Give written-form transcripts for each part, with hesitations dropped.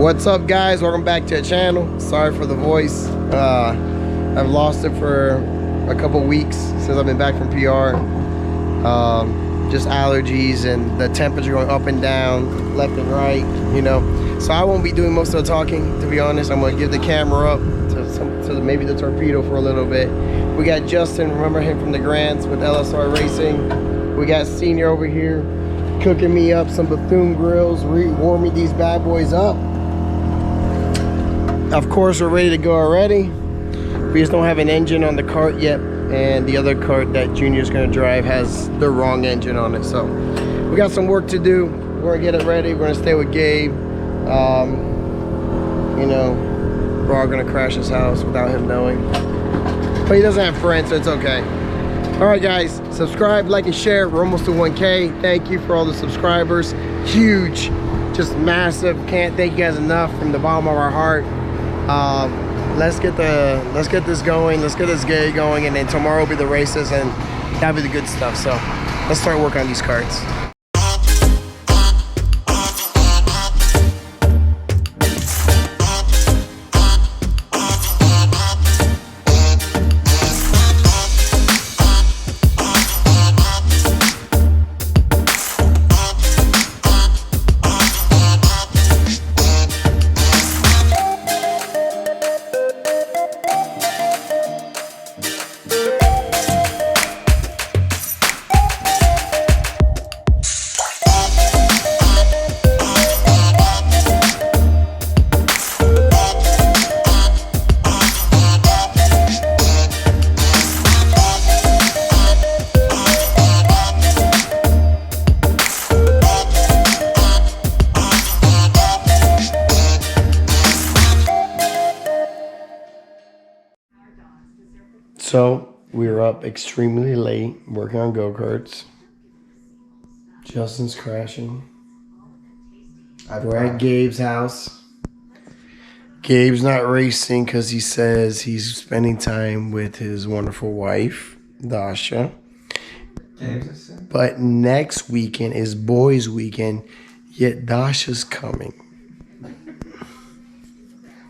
What's up, guys? Welcome back to the channel. Sorry for the voice. I've lost it for a couple weeks since I've been back from PR. Just allergies and the temperature going up and down, left and right, you know. So I won't be doing most of the talking, to be honest. I'm gonna give the camera up to maybe the torpedo for a little bit. We got Justin, remember him from the Grants with LSR Racing. We got Senior over here cooking me up some Bethune grills, warming these bad boys up. Of course, we're ready to go already. We just don't have an engine on the cart yet, and the other cart that Junior's gonna drive has the wrong engine on it. So we got some work to do. We're gonna get it ready. We're gonna stay with Gabe. You know, we're all gonna crash his house without him knowing. But he doesn't have friends, so it's okay. All right, guys, subscribe, like, and share. We're almost to 1K. Thank you for all the subscribers. Huge, just massive. Can't thank you guys enough from the bottom of our heart. Let's get this going. Let's get this gay going, and then tomorrow will be the races, and that'll be the good stuff. So let's start working on these carts. So we were up extremely late working on go-karts. Justin's crashing. We're at Gabe's house. Gabe's not racing because he says he's spending time with his wonderful wife, Dasha. But next weekend is boys' weekend, yet Dasha's coming.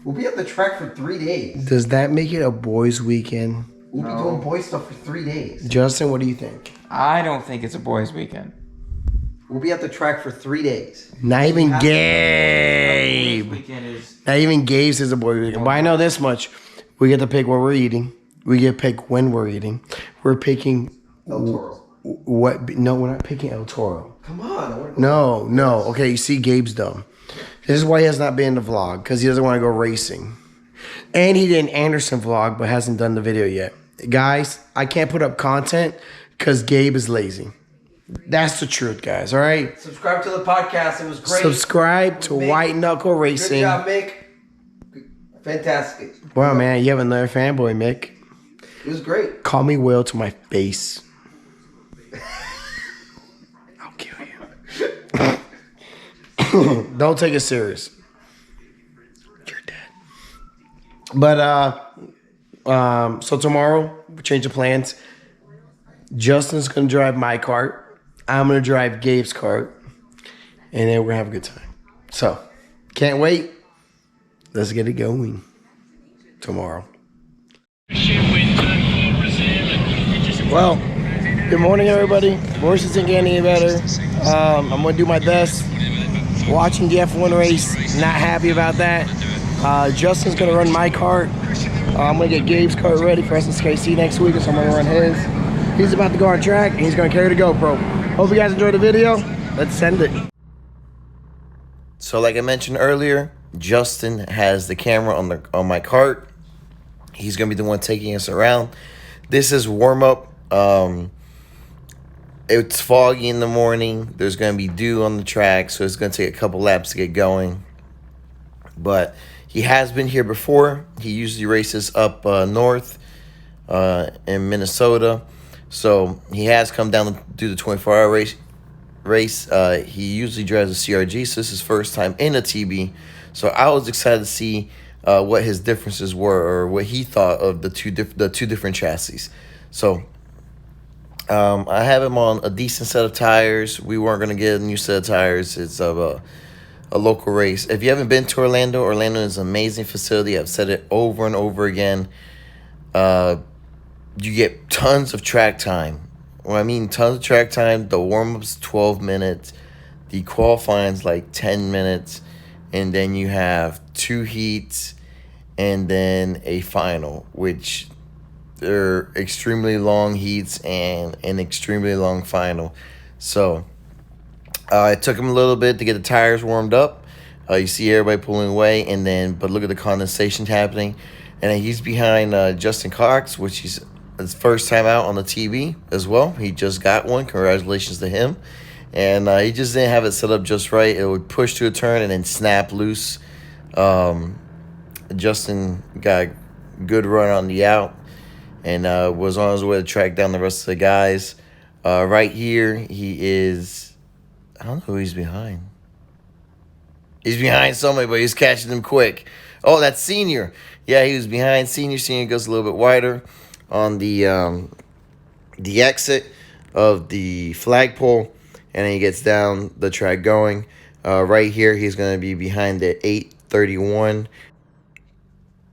We'll be at the track for 3 days. Does that make it a boys' weekend? We'll be doing boy stuff for 3 days. Justin, what do you think? I don't think it's a boys' weekend. We'll be at the track for 3 days. Not even Gabe. Not even Gabe says a boy weekend. But I know this much. We get to pick what we're eating. We get to pick when we're eating. We're picking El Toro. What? No, we're not picking El Toro. Come on. No. Okay, you see, Gabe's dumb. This is why he has not been in the vlog, because he doesn't want to go racing. And he did an Anderson vlog, but hasn't done the video yet. Guys, I can't put up content because Gabe is lazy. That's the truth, guys, all right? Subscribe to the podcast. It was great. Subscribe to Mick, White Knuckle Racing. Good job, Mick. Fantastic. Wow, man, you have another fanboy, Mick. It was great. Call me Will to my face. I'll kill you. Don't take it serious. You're dead. But, so tomorrow, we change the plans. Justin's going to drive my cart. I'm going to drive Gabe's cart. And then we're going to have a good time. So, can't wait. Let's get it going tomorrow. Well, good morning, everybody. Voice isn't getting any better. I'm going to do my best. Watching the F1 race, not happy about that. Justin's going to run my cart. I'm going to get Gabe's cart ready for SSKC next week, so I'm going to run his. He's about to go on track, and he's going to carry the GoPro. Hope you guys enjoyed the video. Let's send it. So like I mentioned earlier, Justin has the camera on my cart. He's going to be the one taking us around. This is warm-up. It's foggy in the morning. There's going to be dew on the track, so it's going to take a couple laps to get going. But he has been here before. He usually races up north in Minnesota. So he has come down to do the 24-hour race. He usually drives a CRG, so this is his first time in a TB. So I was excited to see what his differences were, or what he thought of the two different chassis. So I have him on a decent set of tires. We weren't going to get a new set of tires. It's of a local race. If you haven't been to Orlando, Orlando is an amazing facility. I've said it over and over again. You get tons of track time. When I mean tons of track time, the warm-up's 12 minutes. The qualifying's like 10 minutes. And then you have 2 heats and then a final, which they're extremely long heats and an extremely long final. So it took him a little bit to get the tires warmed up. You see everybody pulling away, but look at the condensation happening. And then he's behind Justin Cox, which is his first time out on the TB as well. He just got one. Congratulations to him. And he just didn't have it set up just right. It would push to a turn and then snap loose. Justin got a good run on the out and was on his way to track down the rest of the guys. Right here, he is... I don't know who he's behind. He's behind somebody, but he's catching them quick. Oh, that's Senior. Yeah, he was behind Senior. Senior goes a little bit wider on the exit of the flagpole, and then he gets down the track going. Right here, he's going to be behind the 831.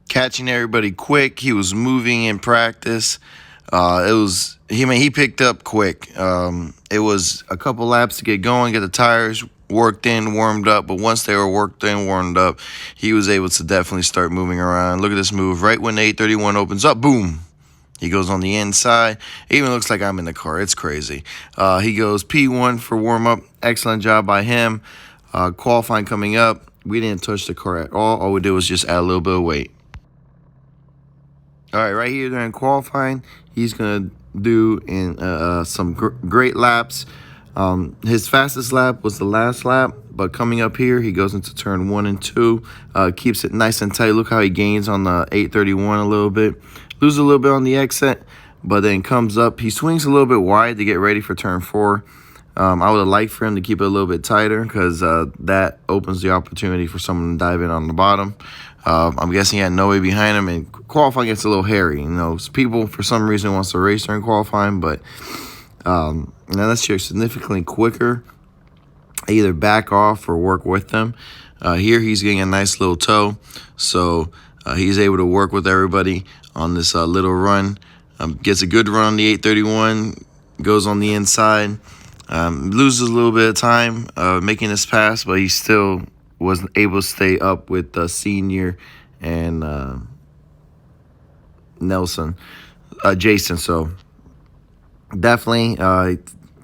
Catching everybody quick. He was moving in practice. He picked up quick. It was a couple laps to get going, get the tires worked in, warmed up. But once they were worked in, warmed up, he was able to definitely start moving around. Look at this move. Right when the 831 opens up, boom. He goes on the inside. It even looks like I'm in the car. It's crazy. He goes P1 for warm-up. Excellent job by him. Qualifying coming up. We didn't touch the car at all. All we did was just add a little bit of weight. All right here during qualifying, he's going to do some great laps. His fastest lap was the last lap, but coming up here, he goes into turn 1 and 2, keeps it nice and tight. Look how he gains on the 831 a little bit. Loses a little bit on the exit, but then comes up. He swings a little bit wide to get ready for turn 4. I would have liked for him to keep it a little bit tighter because that opens the opportunity for someone to dive in on the bottom. I'm guessing he had no way behind him, and qualifying gets a little hairy. You know, people for some reason wants to race during qualifying, but unless you're significantly quicker, either back off or work with them. Here he's getting a nice little tow, so he's able to work with everybody on this little run. Gets a good run on the 831, goes on the inside, loses a little bit of time making this pass, but he still was able to stay up with Senior and Jason. So definitely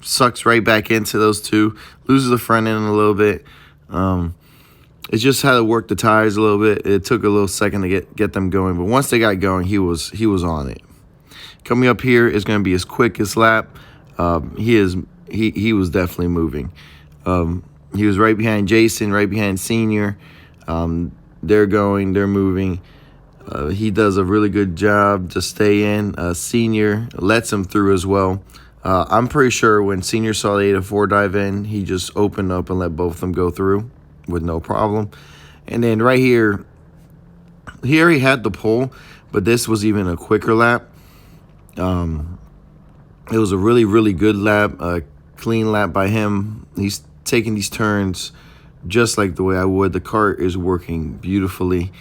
sucks right back into those two. Loses the front end a little bit. It just had to work the tires a little bit. It took a little second to get them going, but once they got going, he was on it. Coming up here is going to be his quickest lap. He was definitely moving. He was right behind Jason, right behind Senior. They're moving. He does a really good job to stay in. Senior lets him through as well. I'm pretty sure when Senior saw the 804 dive in, he just opened up and let both of them go through with no problem. And then right here, he already had the pole, but this was even a quicker lap. It was a really, really good lap, a clean lap by him. He's taking these turns just like the way I would. The cart is working beautifully.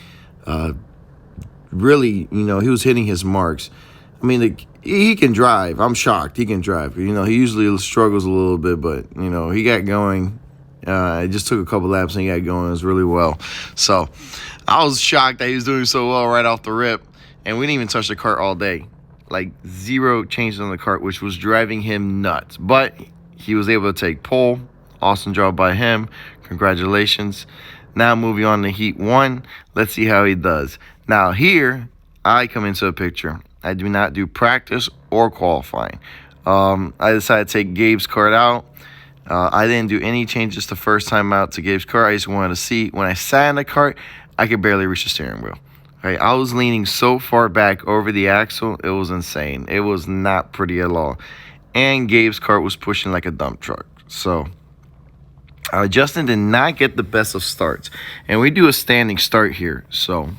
Really, he was hitting his marks. I mean, he can drive. I'm shocked he can drive. He usually struggles a little bit, but, he got going. It just took a couple laps and he got going as really well. So I was shocked that he was doing so well right off the rip. And we didn't even touch the cart all day. Like 0 changes on the cart, which was driving him nuts. But he was able to take pole. Awesome job by him. Congratulations. Now moving on to Heat 1. Let's see how he does. Now here, I come into a picture. I do not do practice or qualifying. I decided to take Gabe's cart out. I didn't do any changes the first time out to Gabe's cart. I just wanted to see. When I sat in the cart, I could barely reach the steering wheel. Right? I was leaning so far back over the axle, it was insane. It was not pretty at all. And Gabe's cart was pushing like a dump truck. So Justin did not get the best of starts. And we do a standing start here. So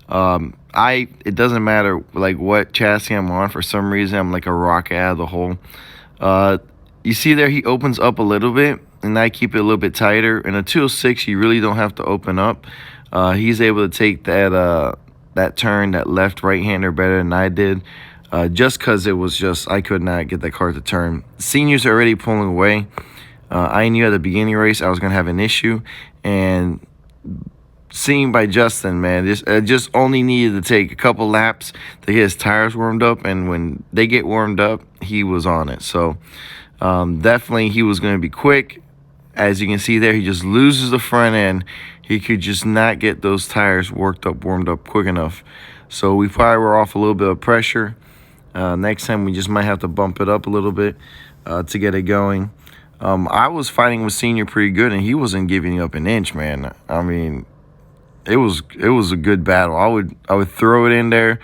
it doesn't matter like what chassis I'm on. For some reason, I'm like a rocket out of the hole. You see there, he opens up a little bit. and I keep it a little bit tighter. In a 206, you really don't have to open up. He's able to take that turn, that left-right-hander better than I did, just because it was just I could not get that car to turn. Seniors are already pulling away. I knew at the beginning of the race I was going to have an issue, and seeing by Justin, man, just only needed to take a couple laps to get his tires warmed up, and when they get warmed up, he was on it. So definitely he was going to be quick. As you can see there, he just loses the front end. He could just not get those tires warmed up quick enough. So we probably were off a little bit of pressure. Next time we just might have to bump it up a little bit to get it going. I was fighting with Senior pretty good, and he wasn't giving up an inch, man. I mean, it was a good battle. I would throw it in there,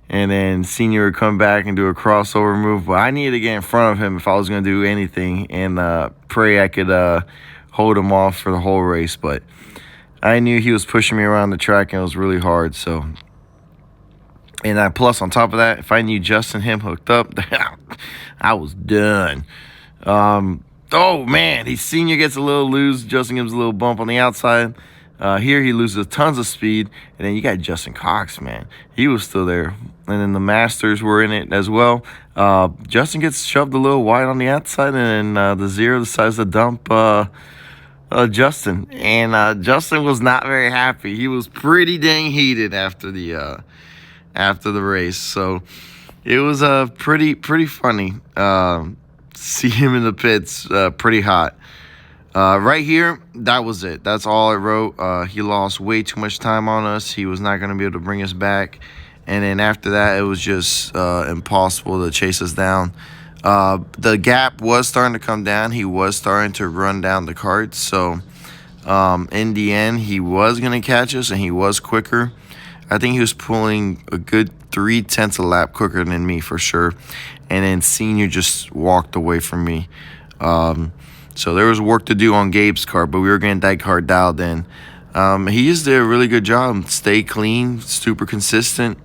and then Senior would come back and do a crossover move. But I needed to get in front of him if I was going to do anything, and pray I could hold him off for the whole race. But I knew he was pushing me around the track, and it was really hard. So, and plus on top of that, if I knew Justin him hooked up, I was done. Oh man, Senior gets a little loose. Justin gives a little bump on the outside. Here he loses tons of speed, and then you got Justin Cox, man. He was still there, and then the Masters were in it as well. Justin gets shoved a little wide on the outside, and then the Zero decides to dump Justin, and Justin was not very happy. He was pretty dang heated after the race, so it was pretty funny. See him in the pits, pretty hot. Right here, that was it. That's all I wrote. He lost way too much time on us. He was not going to be able to bring us back. And then after that, it was just impossible to chase us down. The gap was starting to come down. He was starting to run down the carts. So in the end, he was going to catch us, and he was quicker. I think he was pulling a good 0.3 a lap quicker than me for sure. And then Senior just walked away from me. So there was work to do on Gabe's car, but we were getting that car dialed in. He just did a really good job. Stay clean, super consistent.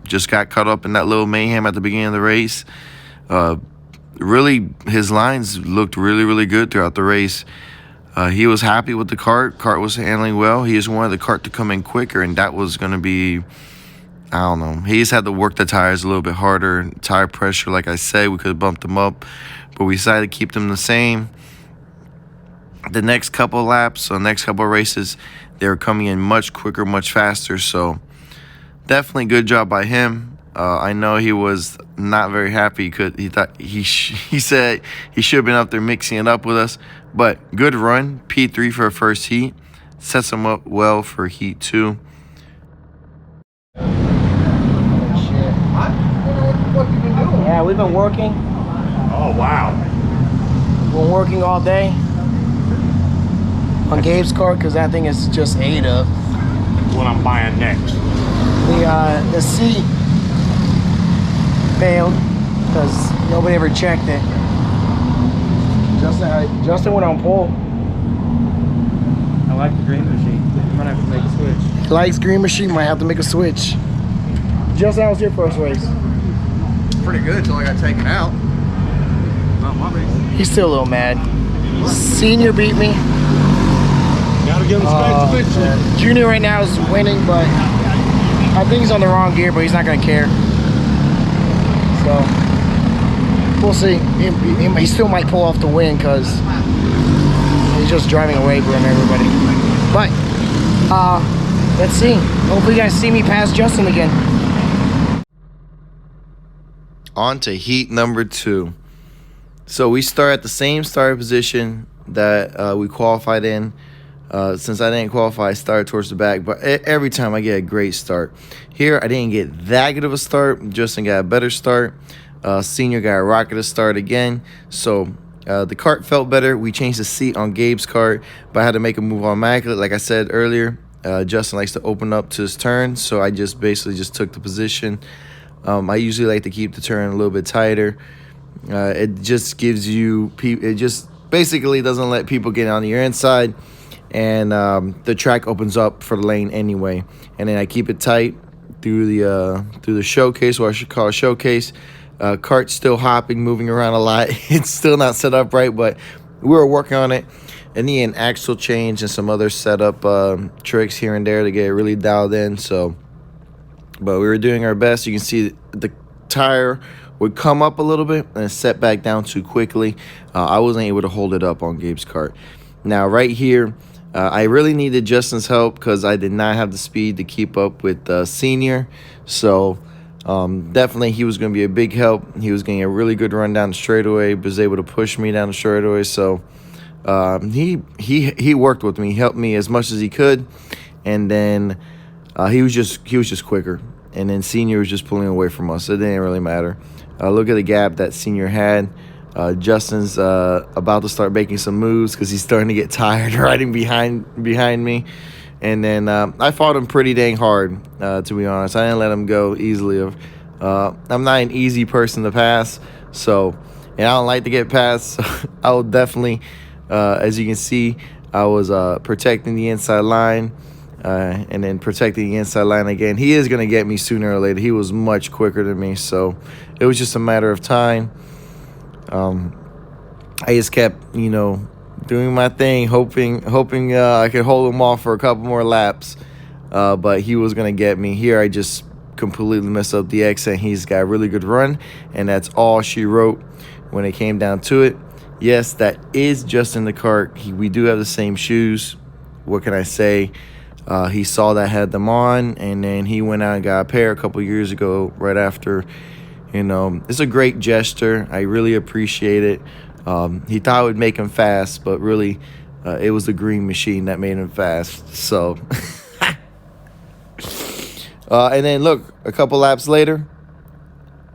Just got caught up in that little mayhem at the beginning of the race. Really, his lines looked really, really good throughout the race. He was happy with the cart. Cart was handling well. He just wanted the cart to come in quicker, and that was going to be, I don't know. He just had to work the tires a little bit harder. Tire pressure, like I said, we could have bumped them up, but we decided to keep them the same. The next couple of laps, the next couple of races, they were coming in much quicker, much faster. So definitely good job by him. I know he was not very happy. He thought he said he should have been up there mixing it up with us. But good run, P3 for a first heat. Sets him up well for heat 2. Yeah, we've been working. Oh, wow. We've been working all day on Gabe's car because that thing is just ate up. What I'm buying next. The seat failed because nobody ever checked it. Justin went on pole. I like the green machine. You might have to make a switch. He likes green machine, might have to make a switch. Justin, how was your first race? Pretty good until I got taken out. Not my race. He's still a little mad. Senior beat me. Gotta give him space eventually. Junior right now is winning, but I think he's on the wrong gear, but he's not gonna care. So we'll see. He still might pull off the win because he's just driving away from everybody. But let's see. Hopefully you guys see me pass Justin again. On to heat number 2. So we start at the same starting position that we qualified in. Since I didn't qualify, I started towards the back. But every time I get a great start. Here, I didn't get that good of a start. Justin got a better start. Senior got a rocket start again. So the cart felt better. We changed the seat on Gabe's cart, but I had to make a move automatically. Like I said earlier, Justin likes to open up to his turn, so I just basically just took the position. I usually like to keep the turn a little bit tighter. It just gives you, it just basically doesn't let people get on your inside, and the track opens up for the lane anyway. And then I keep it tight through the showcase, or I should call it showcase. Cart's still hopping, moving around a lot. It's still not set up right, but we were working on it. And the an axle change and some other setup tricks here and there to get it really dialed in. So, but we were doing our best. You can see the tire would come up a little bit and set back down too quickly. I wasn't able to hold it up on Gabe's kart. Now right here, I really needed Justin's help because I did not have the speed to keep up with Senior. So definitely he was going to be a big help. He was getting a really good run down the straightaway, was able to push me down the straightaway. So he worked with me, he helped me as much as he could, and then he was just quicker. And then Senior was just pulling away from us. It didn't really matter. Look at the gap that Senior had. Justin's about to start making some moves because he's starting to get tired riding behind me. And then I fought him pretty dang hard, to be honest. I didn't let him go easily. I'm not an easy person to pass, so, and I don't like to get passed. So I will definitely, as you can see, I was protecting the inside line. And then protecting the inside line again. He is going to get me sooner or later. He was much quicker than me, so it was just a matter of time. I just kept, doing my thing, hoping I could hold him off for a couple more laps. But he was going to get me. Here I just completely messed up the exit. He's got a really good run, and that's all she wrote when it came down to it. Yes, that is Justin the Kart. We do have the same shoes. What can I say? He saw that I had them on, and then he went out and got a pair a couple years ago right after. It's a great gesture. I really appreciate it. He thought it would make him fast, but really it was the green machine that made him fast. So, and then look, a couple laps later,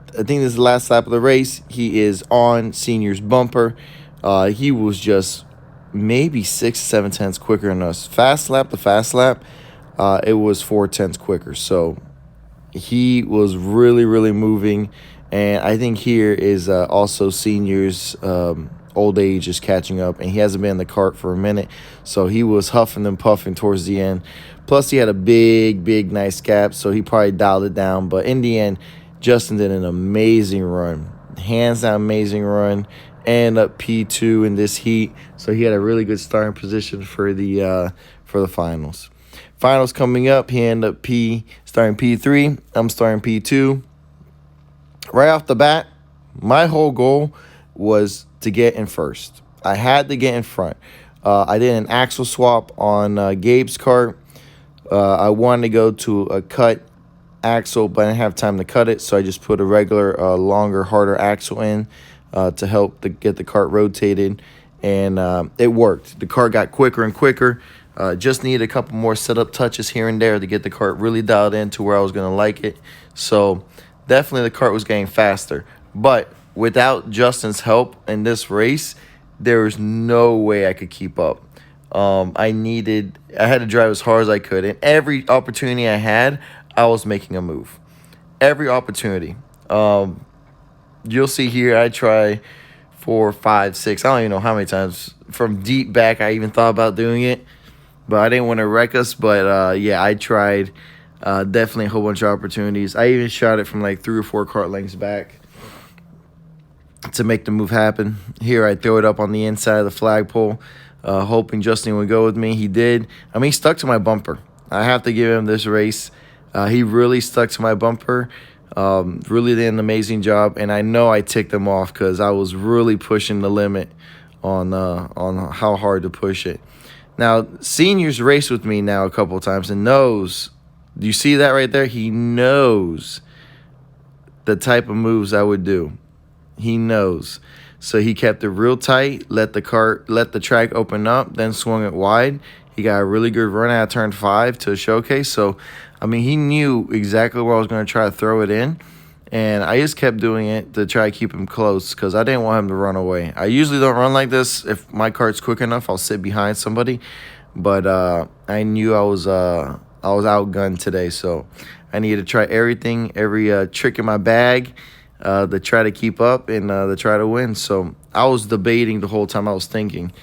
I think this is the last lap of the race, he is on Senior's bumper. He was just maybe 6-7 tenths quicker than us. Fast lap, it was 4 tenths quicker. So he was really, really moving. And I think here is also Senior's old age is catching up, and he hasn't been in the kart for a minute. So he was huffing and puffing towards the end. Plus he had a big, nice gap, so he probably dialed it down. But in the end, Justin did an amazing run. Hands down amazing run. And up P2 in this heat, so he had a really good starting position for the finals. Finals coming up, he ended up starting P3. I'm starting P2. Right off the bat, my whole goal was to get in first. I had to get in front. I did an axle swap on Gabe's kart. I wanted to go to a cut axle, but I didn't have time to cut it, so I just put a regular, longer, harder axle in. To help get the kart rotated, and it worked. The kart got quicker and quicker. Just needed a couple more setup touches here and there to get the kart really dialed in to where I was going to like it. So definitely the kart was getting faster. But without Justin's help in this race, there was no way I could keep up. I had to drive as hard as I could, and every opportunity I had, I was making a move. Every opportunity. You'll see here, I try 4, 5, 6. I don't even know how many times. From deep back, I even thought about doing it. But I didn't want to wreck us. But, yeah, I tried definitely a whole bunch of opportunities. I even shot it from like 3 or 4 kart lengths back to make the move happen. Here, I throw it up on the inside of the flagpole, hoping Justin would go with me. He did. I mean, he stuck to my bumper. I have to give him this race. He really stuck to my bumper. Really did an amazing job, and I know I ticked him off because I was really pushing the limit on how hard to push it. Now, Senior's raced with me now a couple of times and knows. Do you see that right there? He knows the type of moves I would do. He knows. So he kept it real tight, let the track open up, then swung it wide. He got a really good run out of turn 5 to a showcase. So, I mean, he knew exactly where I was going to try to throw it in. And I just kept doing it to try to keep him close because I didn't want him to run away. I usually don't run like this. If my kart's quick enough, I'll sit behind somebody. But I knew I was outgunned today. So I needed to try everything, every trick in my bag to try to keep up and to try to win. So I was debating the whole time. I was thinking,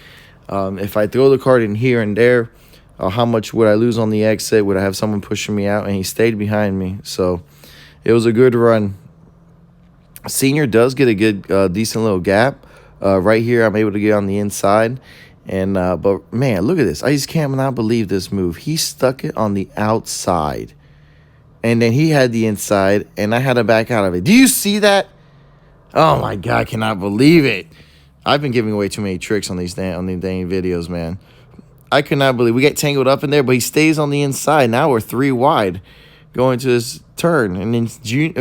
if I throw the kart in here and there, how much would I lose on the exit? Would I have someone pushing me out? And he stayed behind me. So it was a good run. Senior does get a good, decent little gap. Right here, I'm able to get on the inside. And but man, look at this. I just cannot believe this move. He stuck it on the outside. And then he had the inside, and I had to back out of it. Do you see that? Oh my God, I cannot believe it. I've been giving away too many tricks on these dang videos, man. I could not believe we get tangled up in there, but he stays on the inside. Now we're 3 wide going to this turn. And then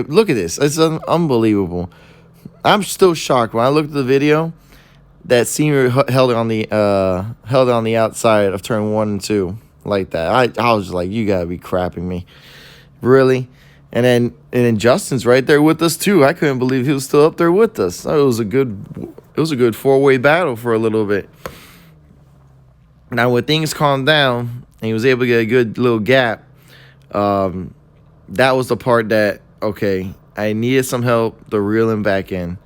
look at this. It's unbelievable. I'm still shocked when I looked at the video that Senior held it on the outside of turn 1 and 2 like that. I was just like, you gotta be crapping me. Really? And then Justin's right there with us too. I couldn't believe he was still up there with us. It was a good 4-way battle for a little bit. Now when things calmed down and he was able to get a good little gap, that was the part that, okay, I needed some help to reel him back in.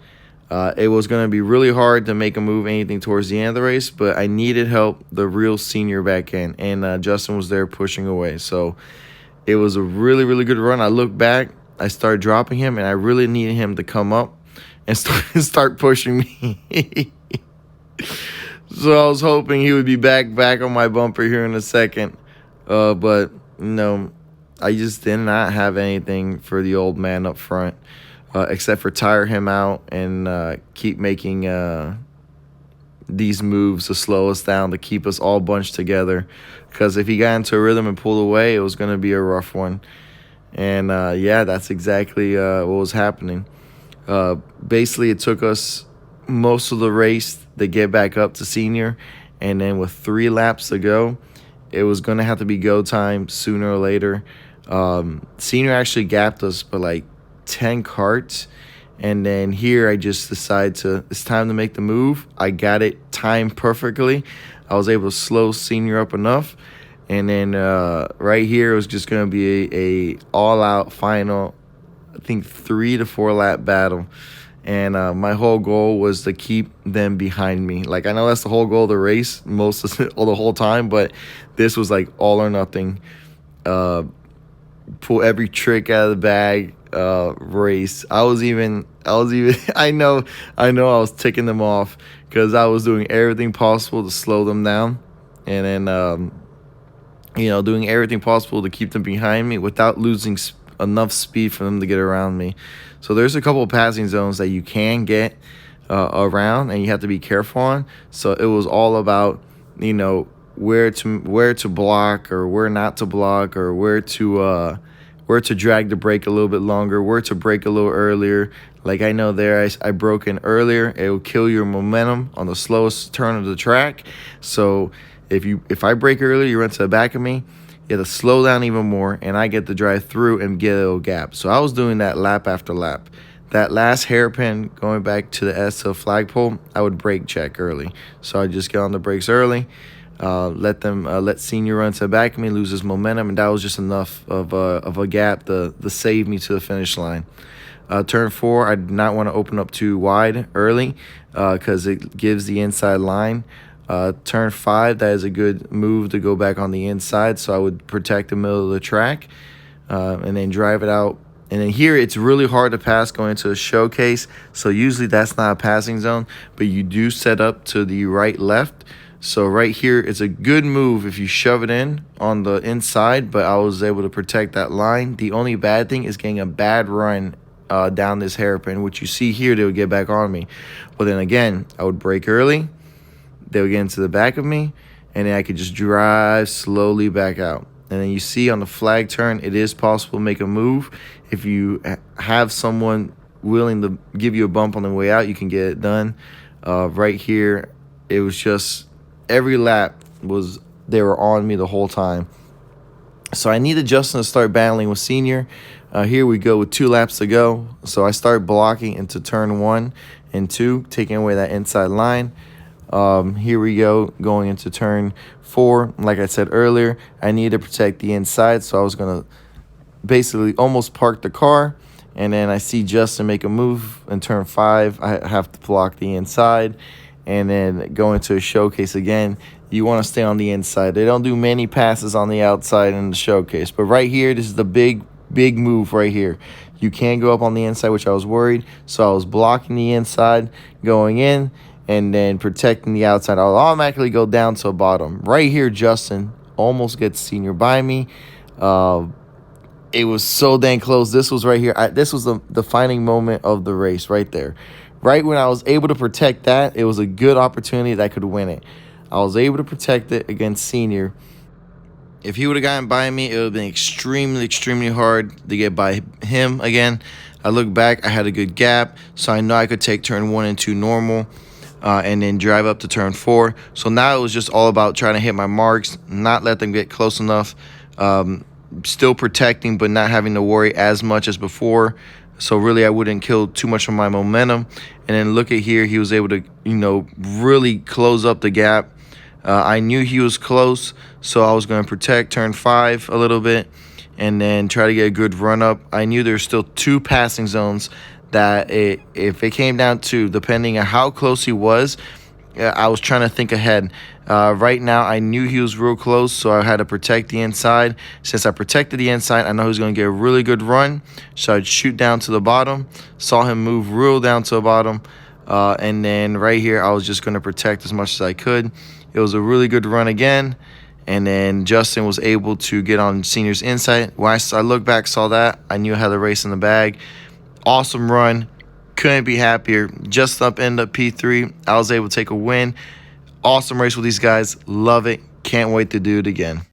It was going to be really hard to make a move anything towards the end of the race, but I needed help to reel Senior back in, and Justin was there pushing away. So it was a really, really good run. I looked back, I started dropping him, and I really needed him to come up and start pushing me. So I was hoping he would be back on my bumper here in a second. But, no, I just did not have anything for the old man up front, except for tire him out and keep making these moves to slow us down, to keep us all bunched together. Because if he got into a rhythm and pulled away, it was going to be a rough one. And, yeah, that's exactly what was happening. Basically, it took us most of the race to get back up to Senior. And then with 3 laps to go, it was going to have to be go time sooner or later. Senior actually gapped us by like 10 carts. And then here I just decided it's time to make the move. I got it timed perfectly. I was able to slow Senior up enough. And then right here it was just going to be a all-out final, I think 3 to 4 lap battle. And my whole goal was to keep them behind me. Like, I know that's the whole goal of the race the whole time, but this was like all or nothing. Pull every trick out of the bag race. I know I was ticking them off because I was doing everything possible to slow them down, and then doing everything possible to keep them behind me without losing enough speed for them to get around me. So there's a couple of passing zones that you can get around, and you have to be careful on. So it was all about where to block or where not to block, or where to drag the brake a little bit longer, where to brake a little earlier. Like I know there I broke in earlier. It will kill your momentum on the slowest turn of the track. So if I brake earlier, you run to the back of me, you have to slow down even more, and I get to drive through and get a little gap. So I was doing that lap after lap. That last hairpin going back to the S to the flagpole, I would brake check early. So I just get on the brakes early, let Senior run to the back of me, lose his momentum, and that was just enough of a gap to save me to the finish line. Turn 4, I did not want to open up too wide early because it gives the inside line. Turn 5, that is a good move to go back on the inside, so I would protect the middle of the track and then drive it out. And then here it's really hard to pass going into a showcase, so usually that's not a passing zone, but you do set up to the right-left. So right here, it's a good move if you shove it in on the inside, but I was able to protect that line. The only bad thing is getting a bad run down this hairpin, which you see here, they would get back on me. But then again, I would brake early, they would get into the back of me, and then I could just drive slowly back out. And then you see on the flag turn, it is possible to make a move. If you have someone willing to give you a bump on the way out, you can get it done. Right here, it was just every lap they were on me the whole time. So I needed Justin to start battling with Senior. Here we go with 2 laps to go. So I start blocking into turn 1 and 2, taking away that inside line. Here we go, going into turn 4. Like I said earlier, I need to protect the inside, so I was going to basically almost park the car, and then I see Justin make a move in turn 5. I have to block the inside, and then go into a showcase again. You want to stay on the inside. They don't do many passes on the outside in the showcase, but right here, this is the big move right here. You can go up on the inside, which I was worried, so I was blocking the inside going in. and then protecting the outside, I'll automatically go down to the bottom. Right here, Justin almost gets senior by me. It was so dang close. This was right here. This was the defining moment of the race right there. Right when I was able to protect that, it was a good opportunity that I could win it. I was able to protect it against senior. If he would have gotten by me, it would have been extremely, extremely hard to get by him again. I look back, I had a good gap, so I know I could take turn 1 and 2 normal and then drive up to turn 4. So now it was just all about trying to hit my marks, not let them get close enough, still protecting but not having to worry as much as before. So really I wouldn't kill too much of my momentum. And then look at here, he was able to, really close up the gap. I knew he was close, so I was going to protect turn 5 a little bit and then try to get a good run up. I knew there's still 2 passing zones that if it came down to, depending on how close he was, I was trying to think ahead. Right now, I knew he was real close, so I had to protect the inside. Since I protected the inside, I know he was going to get a really good run, so I'd shoot down to the bottom. Saw him move real down to the bottom, and then right here, I was just going to protect as much as I could. It was a really good run again, and then Justin was able to get on senior's inside. When I looked back, saw that, I knew I had the race in the bag. Awesome run. Couldn't be happier. Just end up P3. I was able to take a win. Awesome race with these guys. Love it. Can't wait to do it again.